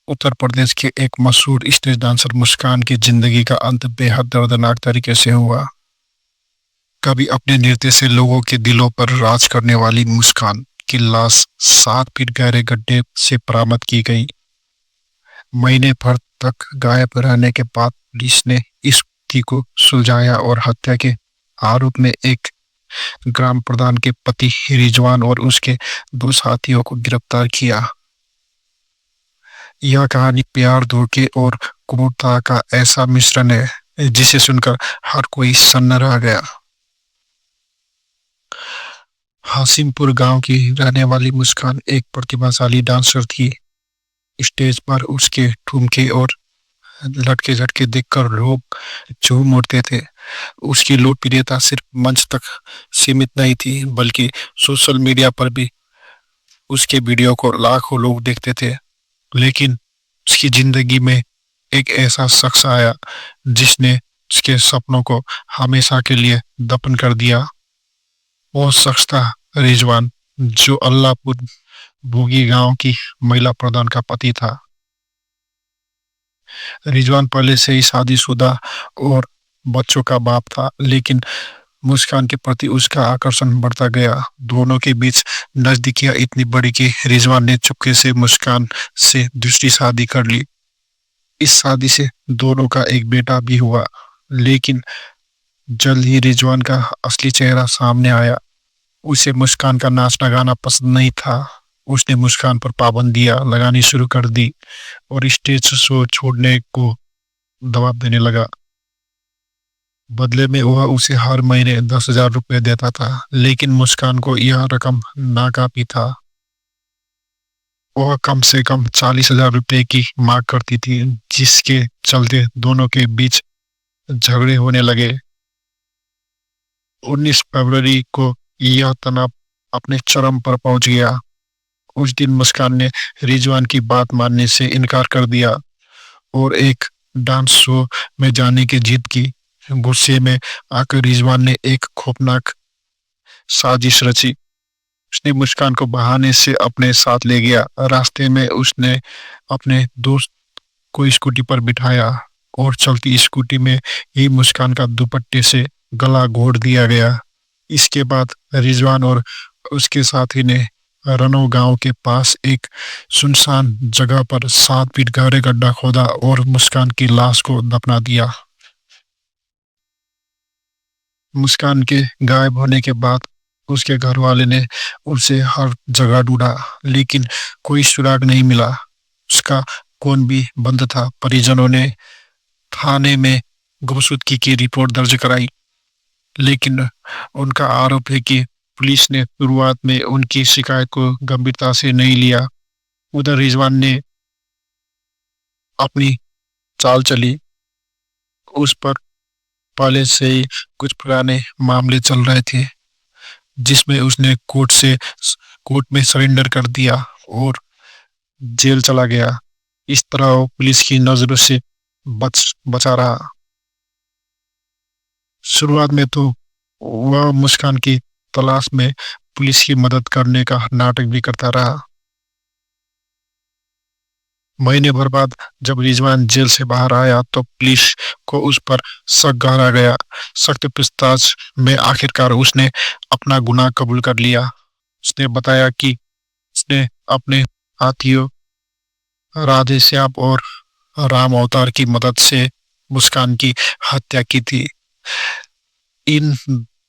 उत्तर प्रदेश के एक मशहूर स्टेज डांसर मुस्कान की जिंदगी का अंत बेहद दर्दनाक तरीके से हुआ। कभी अपने नृत्य से लोगों के दिलों पर राज करने वाली मुस्कान की लाश 7 फीट गहरे गड्ढे से बरामद की गई। महीने भर तक गायब रहने के बाद पुलिस ने इस व्यक्ति को सुलझाया और हत्या के आरोप में एक ग्राम प्रधान के पति रिजवान और उसके 2 साथियों को गिरफ्तार किया। यह कहानी प्यार, धोखे और क्रूरता का ऐसा मिश्रण है जिसे सुनकर हर कोई सन्न रह गया। हासिमपुर गांव की रहने वाली मुस्कान एक प्रतिभाशाली डांसर थी। स्टेज पर उसके ठुमके और लटके झटके देखकर लोग झूम उठते थे। उसकी लोकप्रियता सिर्फ मंच तक सीमित नहीं थी, बल्कि सोशल मीडिया पर भी उसके वीडियो को लाखों लोग देखते थे। लेकिन उसकी जिंदगी में एक ऐसा शख्स आया जिसने उसके सपनों को हमेशा के लिए दफन कर दिया। वो शख्स था रिजवान, जो अल्लाहपुर भोगी गांव की महिला प्रधान का पति था। रिजवान पहले से ही शादीशुदा और बच्चों का बाप था, लेकिन मुस्कान के प्रति उसका आकर्षण बढ़ता गया। दोनों के बीच नजदीकियां इतनी बढ़ी कि रिजवान ने चुपके से मुस्कान से दूसरी शादी कर ली। इस शादी से दोनों का एक बेटा भी हुआ, लेकिन जल्द ही रिजवान का असली चेहरा सामने आया। उसे मुस्कान का नाचना गाना पसंद नहीं था। उसने मुस्कान पर पाबंदियां लगानी शुरू कर दी और स्टेज शो छोड़ने को दबाव देने लगा। बदले में वह उसे हर महीने 10,000 रुपये देता था, लेकिन मुस्कान को यह रकम नाकाफी था। वह कम से कम 40,000 रुपये की मांग करती थी, जिसके चलते दोनों के बीच झगड़े होने लगे। 19 फरवरी को यह तनाव अपने चरम पर पहुंच गया। उस दिन मुस्कान ने रिजवान की बात मानने से इनकार कर दिया और एक डांस शो में जाने की जिद की। गुस्से में आकर रिजवान ने एक खौफनाक साजिश रची। उसने मुस्कान को बहाने से अपने साथ ले गया। रास्ते में उसने अपने दोस्त को स्कूटी पर बिठाया और चलती स्कूटी में ही मुस्कान का दुपट्टे से गला घोट दिया गया। इसके बाद रिजवान और उसके साथी ने रनो गांव के पास एक सुनसान जगह पर 7 फीट गहरे गड्ढा खोदा और मुस्कान की लाश को दफना दिया। मुस्कान के गायब होने के बाद उसके घर वाले ने उसे हर जगह ढूंढा, लेकिन कोई सुराग नहीं मिला। उसका कौन भी बंद था। परिजनों ने थाने में गुमशुदगी की रिपोर्ट दर्ज कराई, लेकिन उनका आरोप है कि पुलिस ने शुरुआत में उनकी शिकायत को गंभीरता से नहीं लिया। उधर रिजवान ने अपनी चाल चली। उस पर पहले से ही कुछ पुराने मामले चल रहे थे, जिसमें उसने कोर्ट में सरेंडर कर दिया और जेल चला गया। इस तरह वो पुलिस की नजरों से बचा रहा। शुरुआत में तो वह मुस्कान की तलाश में पुलिस की मदद करने का नाटक भी करता रहा। महीने भर बाद जब रिजवान जेल से बाहर आया तो पुलिस को उस पर शक गहरा गया। सख्त पूछताछ में आखिरकार उसने अपना गुनाह कबूल कर लिया। उसने बताया कि उसने अपने साथियों राधेश्याम और राम अवतार की मदद से मुस्कान की हत्या की थी। इन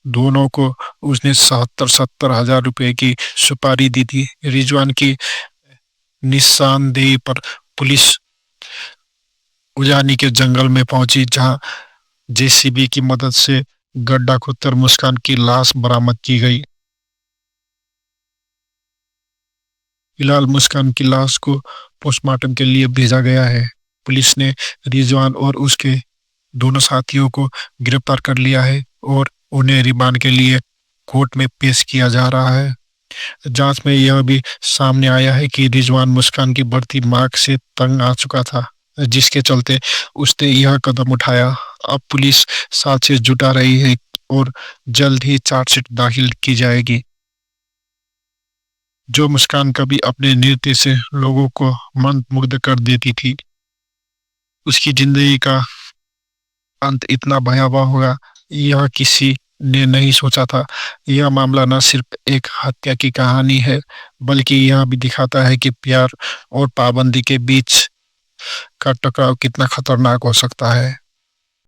दोनों को उसने 70 हजार रुपए की सुपारी दी थी। रिजवान की निशानदेही पर पुलिस उजानी के जंगल में पहुंची, जहां जेसीबी की मदद से गड्ढा खोदकर मुस्कान की लाश बरामद की गई। फिलहाल मुस्कान की लाश को पोस्टमार्टम के लिए भेजा गया है। पुलिस ने रिजवान और उसके दोनों साथियों को गिरफ्तार कर लिया है और उन्हें रिमांड के लिए कोर्ट में पेश किया जा रहा है। जांच में यह भी सामने आया है कि रिजवान मुस्कान की बढ़ती मांग से तंग आ चुका था, जिसके चलते उसने यह कदम उठाया। अब पुलिस साक्ष्य जुटा रही है और जल्द ही चार्जशीट दाखिल की जाएगी। जो मुस्कान कभी अपने नृत्य से लोगों को मंत्रमुग्ध कर देती थी। उसकी जिंदगी का अंत इतना भयावह होगा, यह किसी ने नहीं सोचा था। यह मामला न सिर्फ एक हत्या की कहानी है, बल्कि यह भी दिखाता है कि प्यार और पाबंदी के बीच का टकराव कितना खतरनाक हो सकता है।